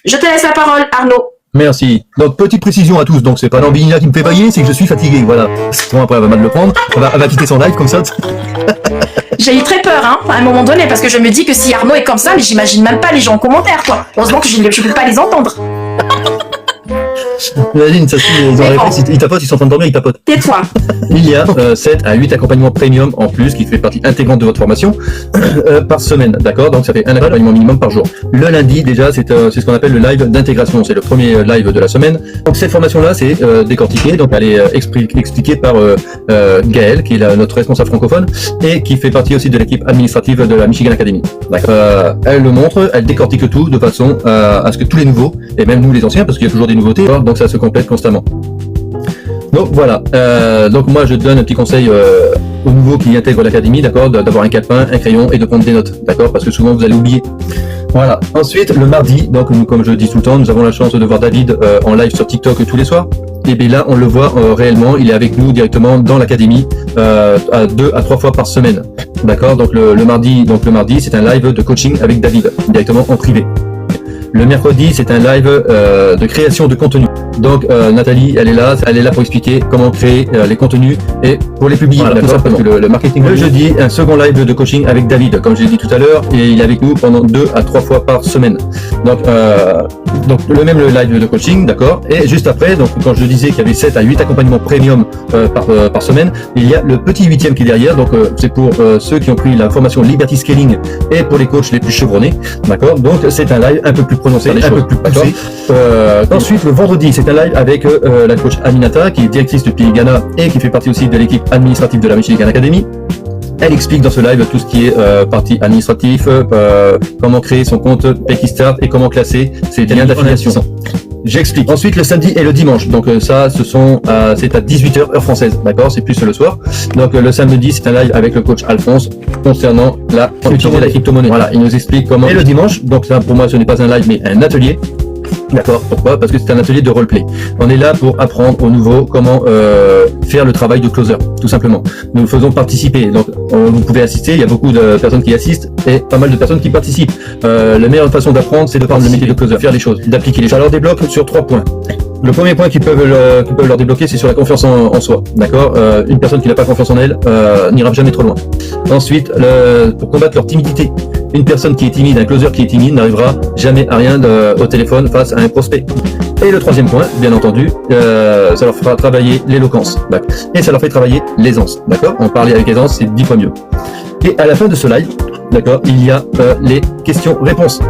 Je te laisse la parole, Arnaud. Merci. Donc, petite précision à tous. Donc, c'est pas Lambinina qui me fait bailler, c'est que je suis fatigué. Voilà. Sinon, après, elle va mal le prendre. Elle va quitter son live comme ça. J'ai eu très peur, hein, à un moment donné, parce que je me dis que si Arnaud est comme ça, mais j'imagine même pas les gens en commentaire, quoi. Heureusement que je peux pas les entendre. Imagine, ça se ils ont bon. ils tapotent, ils sont en train de dormir, ils tapotent. Tais-toi. Il y a 7 à 8 accompagnements premium en plus qui fait partie intégrante de votre formation par semaine, d'accord? Donc ça fait un accompagnement minimum par jour. Le lundi déjà c'est ce qu'on appelle le live d'intégration, c'est le premier live de la semaine. Donc cette formation là c'est décortiquée, donc elle est expliquée par Gaëlle qui est notre responsable francophone et qui fait partie aussi de l'équipe administrative de la Michigan Academy. Elle le montre, elle décortique tout de façon à ce que tous les nouveaux et même nous les anciens parce qu'il y a toujours des nouveautés, donc ça se complète constamment. Donc voilà, donc moi je donne un petit conseil aux nouveaux qui intègrent l'académie, d'accord, d'avoir un calepin, un crayon et de prendre des notes, d'accord, parce que souvent vous allez oublier. Voilà. Ensuite, le mardi, donc nous, comme je dis tout le temps, nous avons la chance de voir David en live sur TikTok tous les soirs. Et bien là, on le voit réellement, il est avec nous directement dans l'académie 2 à 3 fois par semaine, d'accord. Donc le mardi, c'est un live de coaching avec David directement en privé. Le mercredi, c'est un live de création de contenu. Donc Nathalie, elle est là pour expliquer comment créer les contenus et pour les publier. Voilà, tout simplement. Le marketing. Le jeudi, un second live de coaching avec David, comme j'ai dit tout à l'heure, et il est avec nous pendant 2 à 3 fois par semaine. Donc le live de coaching, d'accord. Et juste après, donc quand je disais qu'il y avait 7 à 8 accompagnements premium par semaine, il y a le petit 8e qui est derrière. Donc c'est pour ceux qui ont pris la formation Liberty Scaling et pour les coachs les plus chevronnés, d'accord. Donc c'est un live un peu plus prononcé, un peu plus poussé. Ensuite, le vendredi, c'est un live avec la coach Aminata, qui est directrice de Pays Ghana et qui fait partie aussi de l'équipe administrative de la Michigan Academy. Elle explique dans ce live tout ce qui est partie administrative, comment créer son compte Pekistart et comment classer ses liens d'affiliation. J'explique. Ensuite, le samedi et le dimanche. Donc ça, c'est à 18h heure française, d'accord. C'est plus le soir. Donc le samedi, c'est un live avec le coach Alphonse concernant la crypto-monnaie. Voilà, il nous explique comment. Et le dimanche, donc ça pour moi, ce n'est pas un live, mais un atelier. D'accord, pourquoi? Parce que c'est un atelier de roleplay. On est là pour apprendre aux nouveaux comment faire le travail de closer, tout simplement. Nous le faisons participer, donc vous pouvez assister, il y a beaucoup de personnes qui assistent et pas mal de personnes qui participent. La meilleure façon d'apprendre, c'est de prendre le métier de closer, faire les choses, d'appliquer les choses. Ça leur débloque sur 3 points. Le premier point qu'ils peuvent leur débloquer, c'est sur la confiance en soi, d'accord. Une personne qui n'a pas confiance en elle n'ira jamais trop loin. Ensuite, pour combattre leur timidité. Une personne qui est timide, un closer qui est timide n'arrivera jamais à rien au téléphone face à un prospect. Et le troisième point, bien entendu, ça leur fera travailler l'éloquence, et ça leur fait travailler l'aisance, d'accord. En parler avec aisance, c'est 10 fois mieux. Et à la fin de ce live, d'accord, il y a les questions-réponses.